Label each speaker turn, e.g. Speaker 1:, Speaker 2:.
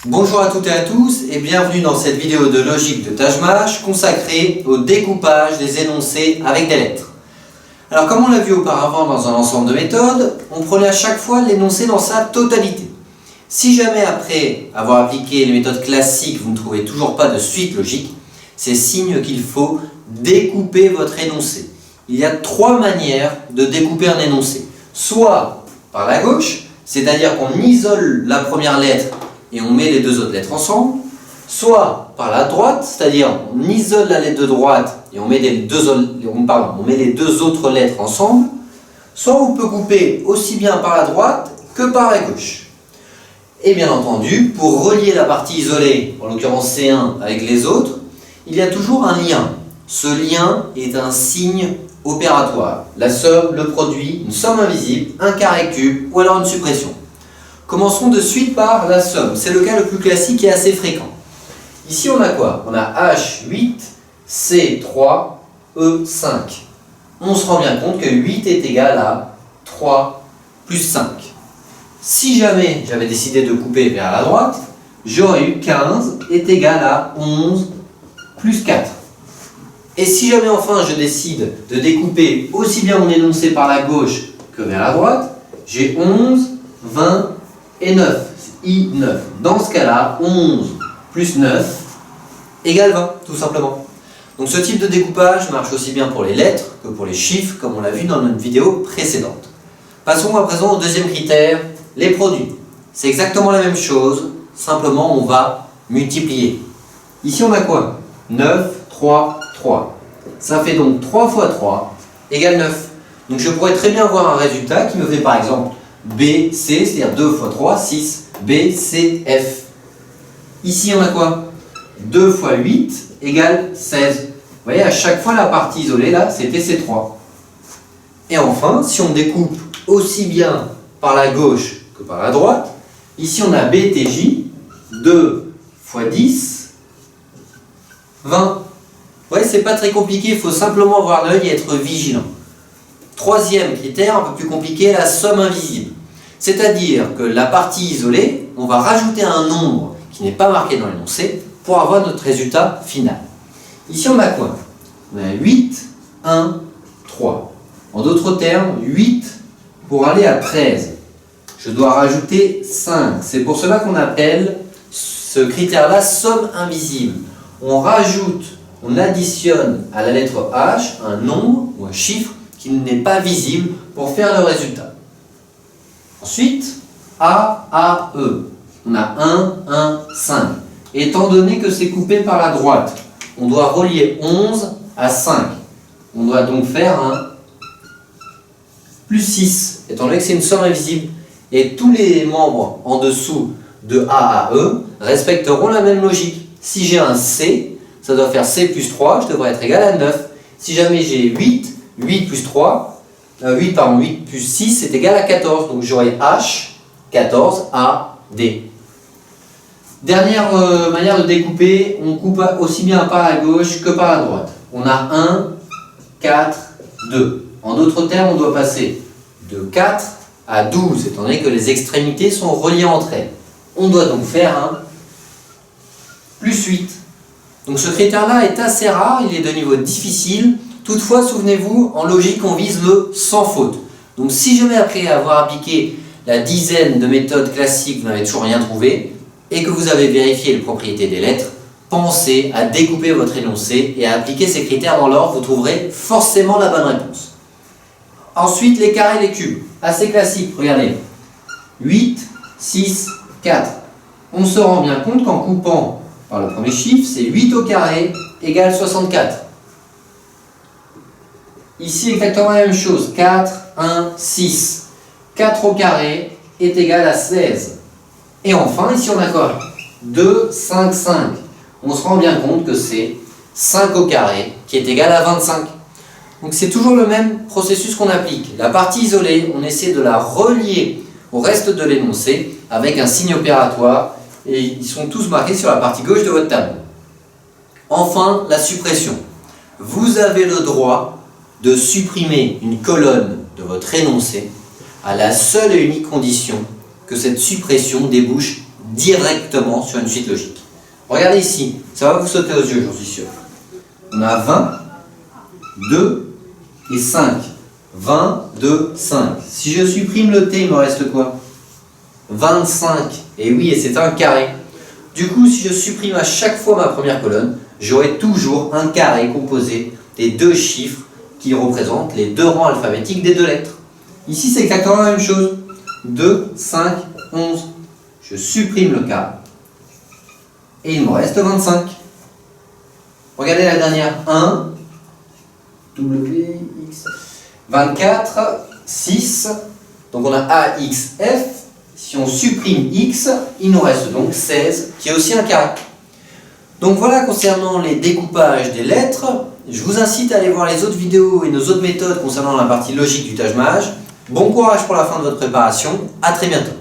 Speaker 1: Bonjour à toutes et à tous et bienvenue dans cette vidéo de logique de Tajmash consacrée au découpage des énoncés avec des lettres. Alors comme on l'a vu auparavant dans un ensemble de méthodes, on prenait à chaque fois l'énoncé dans sa totalité. Si jamais après avoir appliqué les méthodes classiques vous ne trouvez toujours pas de suite logique, c'est signe qu'il faut découper votre énoncé. Il y a trois manières de découper un énoncé. Soit par la gauche, c'est-à-dire qu'on isole la première lettre et on met les deux autres lettres ensemble, soit par la droite, c'est-à-dire on isole la lettre de droite et on met les deux autres lettres ensemble, soit on peut couper aussi bien par la droite que par la gauche. Et bien entendu, pour relier la partie isolée, en l'occurrence C1, avec les autres, il y a toujours un lien. Ce lien est un signe opératoire. La somme, le produit, une somme invisible, un carré cube ou alors une suppression. Commençons de suite par la somme. C'est le cas le plus classique et assez fréquent. Ici, on a quoi? On a H8, C3, E5. On se rend bien compte que 8 est égal à 3 plus 5. Si jamais j'avais décidé de couper vers la droite, j'aurais eu 15 est égal à 11 plus 4. Et si jamais enfin je décide de découper aussi bien mon énoncé par la gauche que vers la droite, j'ai 11, 20 et 9, c'est I9. Dans ce cas-là, 11 plus 9 égale 20, tout simplement. Donc ce type de découpage marche aussi bien pour les lettres que pour les chiffres, comme on l'a vu dans notre vidéo précédente. Passons à présent au deuxième critère, les produits. C'est exactement la même chose, simplement on va multiplier. Ici on a quoi? 9, 3, 3. Ça fait donc 3 fois 3 égale 9. Donc je pourrais très bien avoir un résultat qui me fait par exemple B, C, c'est-à-dire 2 fois 3, 6, B, C, F. Ici on a quoi? 2 fois 8 égale 16. Vous voyez, à chaque fois la partie isolée là, c'était C3. Et enfin, si on découpe aussi bien par la gauche que par la droite, ici on a BTJ, 2 fois 10, 20. Vous voyez, c'est pas très compliqué, il faut simplement avoir l'œil et être vigilant. Troisième critère, un peu plus compliqué, la somme invisible. C'est-à-dire que la partie isolée, on va rajouter un nombre qui n'est pas marqué dans l'énoncé pour avoir notre résultat final. Ici, on a quoi? On a 8, 1, 3. En d'autres termes, 8 pour aller à 13. Je dois rajouter 5. C'est pour cela qu'on appelle ce critère-là somme invisible. On rajoute, on additionne à la lettre H un nombre ou un chiffre qui n'est pas visible pour faire le résultat. Ensuite, A, E. On a 1, 1, 5. Étant donné que c'est coupé par la droite, on doit relier 11 à 5. On doit donc faire un plus 6, étant donné que c'est une somme invisible. Et tous les membres en dessous de A à E respecteront la même logique. Si j'ai un C, ça doit faire C plus 3, je devrais être égal à 9. Si jamais j'ai 8, 8 plus 6 c'est égal à 14. Donc j'aurai H, 14, A, D. Dernière manière de découper, on coupe aussi bien par la gauche que par la droite. On a 1, 4, 2. En d'autres termes, on doit passer de 4 à 12, étant donné que les extrémités sont reliées entre elles. On doit donc faire un plus 8. Donc ce critère-là est assez rare, il est de niveau difficile. Toutefois, souvenez-vous, en logique, on vise le sans faute. Donc si jamais après avoir appliqué la dizaine de méthodes classiques, vous n'avez toujours rien trouvé, et que vous avez vérifié les propriétés des lettres, pensez à découper votre énoncé et à appliquer ces critères dans l'ordre, vous trouverez forcément la bonne réponse. Ensuite, les carrés et les cubes. Assez classique, regardez. 8, 6, 4. On se rend bien compte qu'en coupant par le premier chiffre, c'est 8 au carré égale 64. Ici, exactement la même chose. 4, 1, 6. 4 au carré est égal à 16. Et enfin, ici, on a quoi? 2, 5, 5. On se rend bien compte que c'est 5 au carré qui est égal à 25. Donc c'est toujours le même processus qu'on applique. La partie isolée, on essaie de la relier au reste de l'énoncé avec un signe opératoire et ils sont tous marqués sur la partie gauche de votre tableau. Enfin, la suppression. Vous avez le droit de supprimer une colonne de votre énoncé à la seule et unique condition que cette suppression débouche directement sur une suite logique. Regardez ici, ça va vous sauter aux yeux, j'en suis sûr. On a 20, 2 et 5. 20, 2, 5. Si je supprime le t, il me reste quoi? 25. Et oui, et c'est un carré. Du coup, si je supprime à chaque fois ma première colonne, j'aurai toujours un carré composé des deux chiffres qui représentent les deux rangs alphabétiques des deux lettres. Ici, c'est exactement la même chose. 2, 5, 11. Je supprime le carré. Et il me reste 25. Regardez la dernière. 1, W, X, 24, 6. Donc on a A, X, F. Si on supprime X, il nous reste donc 16, qui est aussi un carré. Donc voilà concernant les découpages des lettres. Je vous incite à aller voir les autres vidéos et nos autres méthodes concernant la partie logique du Taj Mahal. Bon courage pour la fin de votre préparation. À très bientôt.